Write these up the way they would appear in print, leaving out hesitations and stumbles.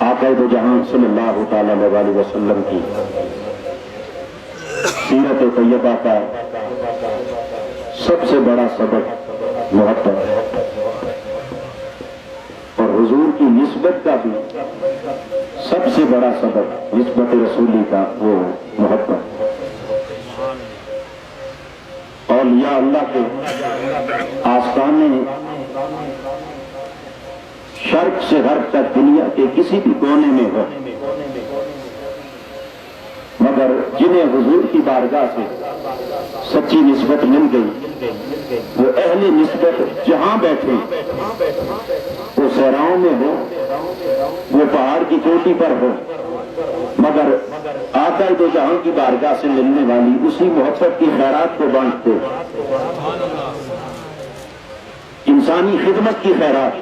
آقا دو جہاں صلی اللہ تعالی علیہ وسلم کی سیرت طیبہ کا سب سے بڑا سبق محبت، اور حضور کی نسبت کا بھی سب سے بڑا سبق نسبت رسولی کا وہ محبت۔ اولیاء اللہ کے آستانے شرق سے غرب تک دنیا کے کسی بھی کونے میں ہو، مگر جنہیں حضور کی بارگاہ سے سچی نسبت مل گئی، وہ اہل نسبت جہاں بیٹھے، وہ صحراؤں میں ہو، وہ پہاڑ کی چوٹی پر ہو، مگر آقا دو جہاں کی بارگاہ سے ملنے والی اسی محبت کی خیرات کو بانٹتے، انسانی خدمت کی خیرات،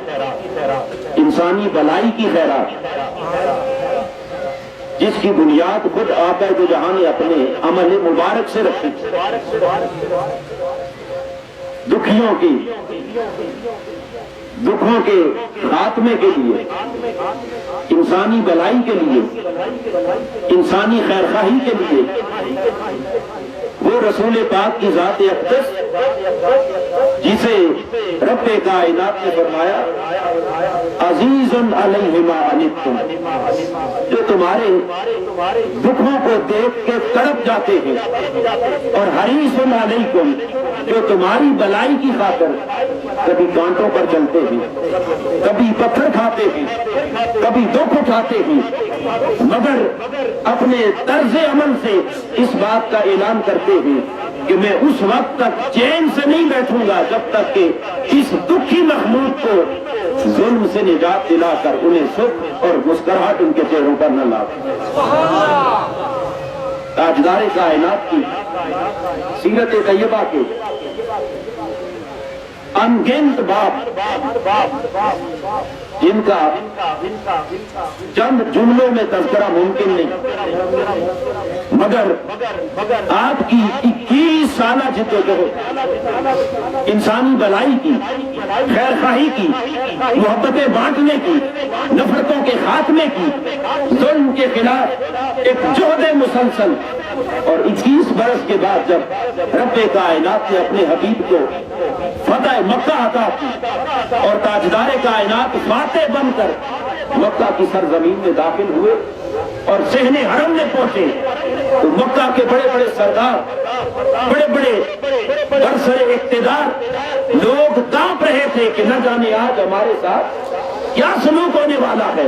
انسانی بلائی کی خیرات، جس کی بنیاد خود آقا دو جہاں نے اپنے عمل مبارک سے رکھی، دکھوں کے خاتمے کے لیے، انسانی بلائی کے لیے، انسانی خیرخواہی کے لیے، وہ رسول پاک کی ذات اقدس جسے رب کائنات نے فرمایا عزیز علیہ ما عنتم، جو تمہارے دکھوں کو دیکھ کے تڑپ جاتے ہیں، اور حریص علیکم، جو تمہاری بلائی کی خاطر کبھی کانٹوں پر چلتے ہیں، کبھی پتھر کھاتے ہیں، کبھی دکھ اٹھاتے ہیں، مگر اپنے طرز عمل سے اس بات کا اعلان کرتے ہیں کہ میں اس وقت تک چین سے نہیں بیٹھوں گا جب تک کہ اس دکھی مخلوق کو ظلم سے نجات دلا کر انہیں سکھ اور مسکراہٹ ان کے چہروں پر نہ لاؤں۔ تاجدار کائنات کی سیرت طیبہ کے انگنت باب جن کا چند جملوں میں تذکرہ ممکن نہیں، مگر آپ کی 21 سالہ جدوجہد انسانی بلائی کی، خیرخواہی کی، محبتیں بانٹنے کی، نفرتوں کے خاتمے کی، ظلم کے خلاف ایک جہد مسلسل، اور 21 برس کے بعد جب رب کائنات نے اپنے حبیب کو فتح مکہ عطا کی اور تاجدار کائنات فاتح بن کر مکہ کی سرزمین میں داخل ہوئے اور صحن حرم میں پہنچے، تو مکہ کے بڑے بڑے سردار، بڑے بڑے برسر اقتدار لوگ کانپ رہے تھے کہ نہ جانے آج ہمارے ساتھ کیا سلوک ہونے والا ہے،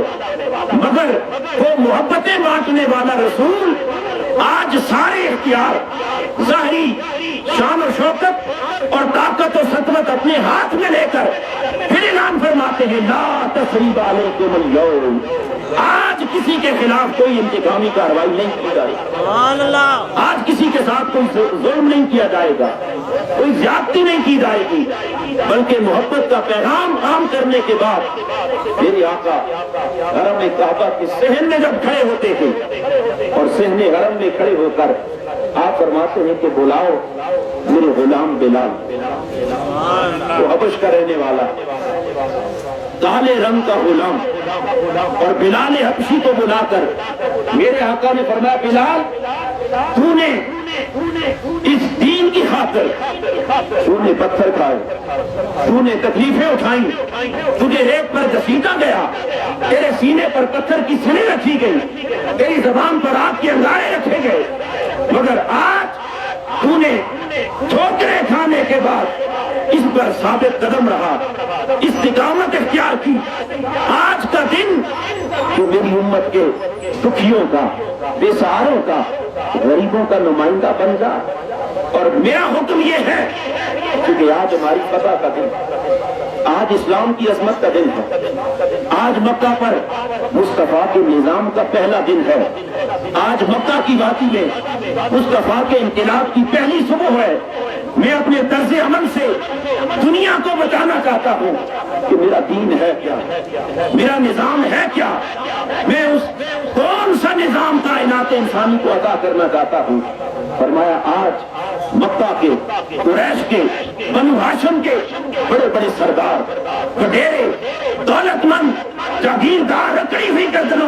مگر وہ محبتیں بانٹنے والا رسول آج سارے اختیار، ظاہری شان و شوکت اور طاقت و سطوت اپنے ہاتھ میں لے کر پھر اعلان فرماتے ہیں لا تثریب علیکم اليوم، آج کسی کے خلاف کوئی انتقامی کارروائی نہیں کی جائے گی، آج کسی کے ساتھ کوئی ظلم نہیں کیا جائے گا، کوئی زیادتی نہیں کی جائے گی، بلکہ محبت کا پیغام عام کرنے کے بعد میرے آقا حرم کعبہ کے صحن میں جب کھڑے ہوتے ہیں اور صحن حرم میں کھڑے ہو کر آپ فرماتے ہیں کہ بلاؤ میرے غلام بلال، وہ حبش کا رہنے والا کالے رنگ کا غلام، اور بلال حبشی کو بلا کر میرے آقا نے فرمایا بلال، تو نے اس دین کی خاطر تو نے پتھر کھائے، تو نے تکلیفیں اٹھائیں، تجھے ریت پر گھسیٹا گیا، تیرے سینے پر پتھر کی سلیں رکھی گئی، تیری زبان پر آگ کے انگارے رکھے گئے، مگر آج تو نے ٹھوکریں کھانے کے بعد اس پر ثابت قدم رہا، استقامت اختیار کی، آج کا دن تو میری امت کے دکھیوں کا، بے سہاروں کا، غریبوں کا نمائندہ بن جا، اور میرا حکم یہ ہے کیونکہ آج ہماری فتح کا دن، آج اسلام کی عظمت کا دن ہے، آج مکہ پر مصطفیٰ کے نظام کا پہلا دن ہے، آج مکہ کی وادی میں مصطفیٰ کے انقلاب کی پہلی صبح ہے، میں اپنے طرز عمل سے دنیا کو بتانا چاہتا ہوں کہ میرا دین ہے کیا، میرا نظام ہے کیا، میں اس کون سا نظام کائنات انسانی کو عطا کرنا چاہتا ہوں۔ فرمایا آج مکہ کے، قریش کے، بنو ہاشم کے بڑے بڑے سردار، وڈیرے، دولت مند، جاگیردار، رکڑی ہوئی گردنوں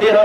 13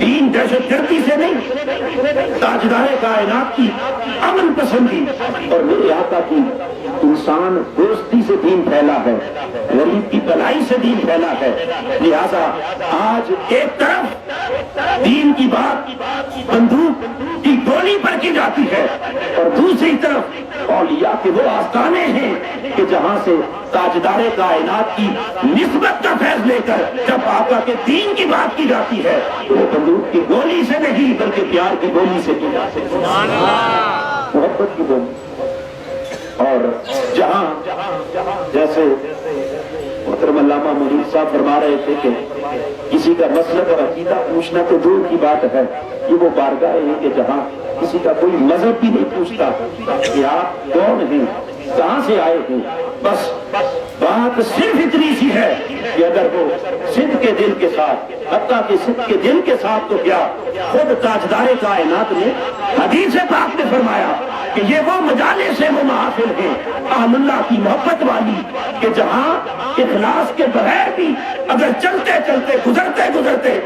دین دہشت گردی سے نہیں، تاجدار کائنات کی امن پسندی اور میرے آقا کی انسان دوستی سے دین پھیلا ہے، غریب کی بھلائی سے دین پھیلا ہے۔ لہذا آج ایک طرف دین کی بات بندوق کی گولی پر کی جاتی ہے اور دوسری طرف اولیاء کے وہ آستانے ہیں کہ جہاں سے تاجدار کائنات کی نسبت کا فیض لے کر جب آقا کے دین کی بات کی جاتی ہے وہ بندوق کی گولی سے نہیں بلکہ پیار کی گولی سے کی جاتی ہے، محبت کی گولی۔ اور جہاں جیسے محترم علامہ منیر صاحب فرما رہے تھے کہ کسی کا مسلک اور عقیدہ پوچھنا تو دور کی بات ہے، یہ وہ بارگاہ ہے کہ جہاں کسی کا کوئی مذہب بھی نہیں پوچھتا کہ آپ کون ہیں، کہاں سے آئے ہیں، بس بات صرف اتنی سی ہے کہ اگر وہ صدق کے دل کے ساتھ، حتیٰ کہ صدق کے دل کے ساتھ تو کیا خود تاجدار کائنات نے حدیث پاک نے فرمایا کہ یہ وہ مجالس ہیں، وہ محافل ہیں اہل اللہ کی محبت والی کہ جہاں اخلاص کے بغیر بھی اگر چلتے چلتے گزرتے گزرتے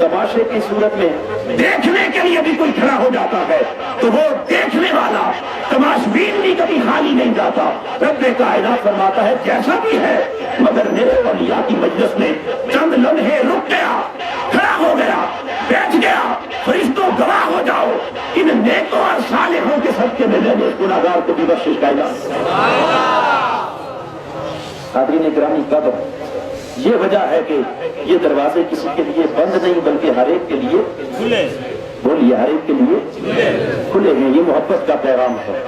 تماشے کی صورت میں دیکھنے کے لیے بھی کوئی کھڑا ہو جاتا ہے تو وہ دیکھنے والا تماشبین بھی کبھی خالی نہیں جاتا۔ رب کائنات فرماتا ہے جیسا بھی ہے مگر میرے اولیاء کی مجلس میں چند لمحے رک گیا، کھڑا ہو گیا، بیٹھ گیا، فرشتوں گواہ ہو جاؤ ان نیکوں اور صالحوں کے صدقے میں میں نے اس گناہگار کو بھی بخشش کا اعلان۔ حاضرین گرامی قدر، یہ وجہ ہے کہ یہ دروازے کسی کے لیے بند نہیں بلکہ ہر ایک کے لیے کھلے، بولیے ہر ایک کے لیے کھلے ہیں۔ یہ محبت کا پیغام ہے،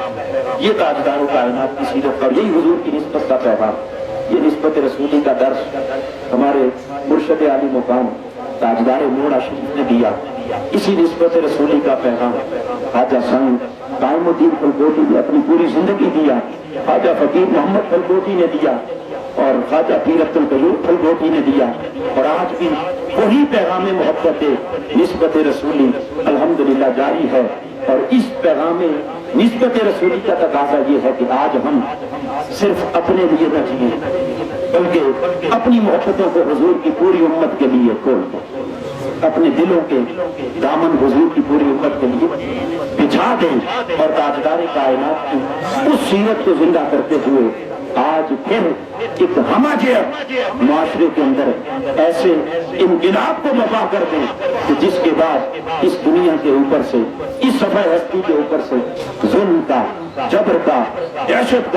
یہ تاجدار کائنات کی سیرت اور یہی حضور کی نسبت کا پیغام، یہ نسبت رسولی کا درس ہمارے مرشد عالی مقام تاجدار موڑا شریف نے دیا۔ اسی نسبت رسولی کا پیغام خواجہ سنگ قائم الدین پھلکوٹی نے اپنی پوری زندگی دیا، خواجہ فقیر محمد پھلکوٹی نے دیا اور خواجہ پیر عبد القیوم پھلکوٹی نے دیا، اور آج بھی وہی پیغام محبت نسبت رسولی الحمدللہ جاری ہے۔ اور اس پیغام نسبت رسولی کا تقاضا یہ ہے کہ آج ہم صرف اپنے لیے نہ جئیں بلکہ اپنی محبتوں کو حضور کی پوری امت کے لیے کھول دیں، اپنے دلوں کے دامن حضور کی پوری امت کے لیے بچھا دیں اور تاجدار کائنات کی اس سیرت کو زندہ کرتے ہوئے آج پھر ایک ہماجیت معاشرے کے اندر ایسے انقلاب کو برپا کر دیں کہ جس کے بعد اس دنیا کے اوپر سے، اس صفحہ ہستی کے اوپر سے ظلم کا، جبر کا، دہشت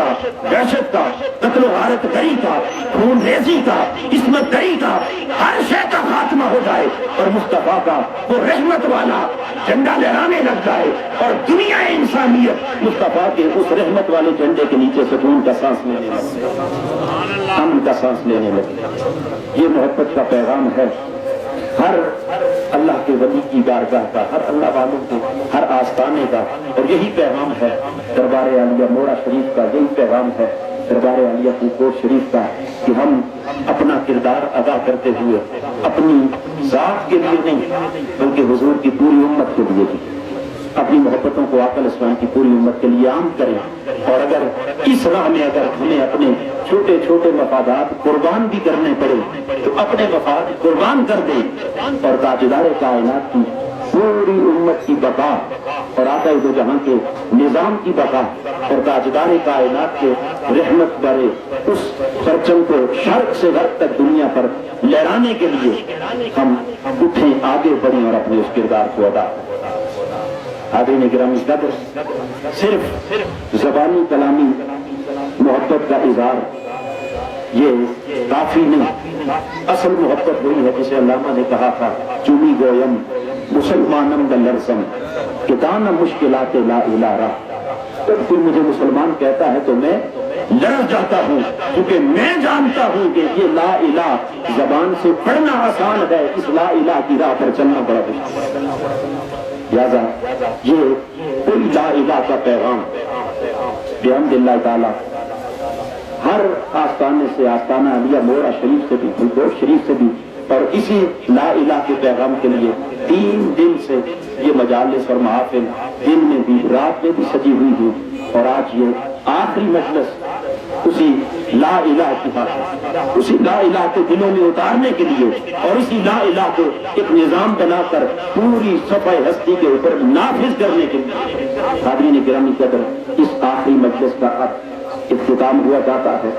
کا، قتل و غارت گری کا، خون ریزی کا، عصمت دری کا، ہر شے کا خاتمہ ہو جائے اور مصطفیٰ کا وہ رحمت والا جھنڈا لہرانے لگ جائے اور دنیا انسانیت مصطفیٰ کے اس رحمت والے جھنڈے کے نیچے سکون کا سانس لینے لگے، امن کا سانس لینے لگے۔ یہ محبت کا پیغام ہے ہر اللہ کے ولی کی بارگاہ کا، ہر اللہ والوں کے ہر آستانے کا، اور یہی پیغام ہے دربار عالیہ موڑا شریف کا، یہی پیغام ہے دربار عالیہ پھلکوٹ شریف کا کہ ہم اپنا کردار ادا کرتے ہوئے اپنی ذات کے لیے نہیں بلکہ حضور کی پوری امت کے لیے بھی اپنی محبتوں کو عقل اسلام کی پوری امت کے لیے عام کریں، اور اگر اس راہ میں اگر ہمیں اپنے چھوٹے چھوٹے مفادات قربان بھی کرنے پڑے تو اپنے مفاد قربان کر دیں اور تاجدار کائنات کی پوری امت کی بقا اور آقا دو جہاں کے نظام کی بقا اور تاجدار کائنات کے رحمت برے اس پرچم کو شرق سے غرب تک دنیا پر لہرانے کے لیے ہم اٹھیں، آگے بڑھیں اور اپنے اس کردار کو ادا کریں۔ حاضرین گرامی قدر، صرف زبانی کلامی محبت کا اظہار یہ کافی نہیں، اصل محبت وہی ہے جسے علامہ نے کہا تھا چومی گویم مسلمانم دلرسم کہ دانا مشکلات لا الہ را۔ جب کوئی مجھے مسلمان کہتا ہے تو میں لرز جاتا ہوں کیونکہ میں جانتا ہوں کہ یہ لا الہ زبان سے پڑھنا آسان ہے، اس لا الہ کی راہ پر چلنا بڑا مشکل ہے۔ لہذا یہ کوئی لا الہ کا پیغام بحمد اللہ تعالی ہر آستانے سے، آستانہ عالیہ موڑا شریف سے بھی، پھلکوٹ شریف سے بھی، اور اسی لا الہ کے پیغام کے لیے 3 دن سے یہ مجالس اور محافل دن میں بھی رات میں بھی سجی ہوئی ہیں، اور آج یہ آخری مجلس اسی لا الہ کی بات، اسی لا الہ کو دلوں میں اتارنے کے لیے اور اسی لا الہ کو ایک نظام بنا کر پوری صفحہ ہستی کے اوپر نافذ کرنے کے لیے حاضرین گرامی قدر اس آخری مجلس کا اب اختتام ہوا جاتا ہے۔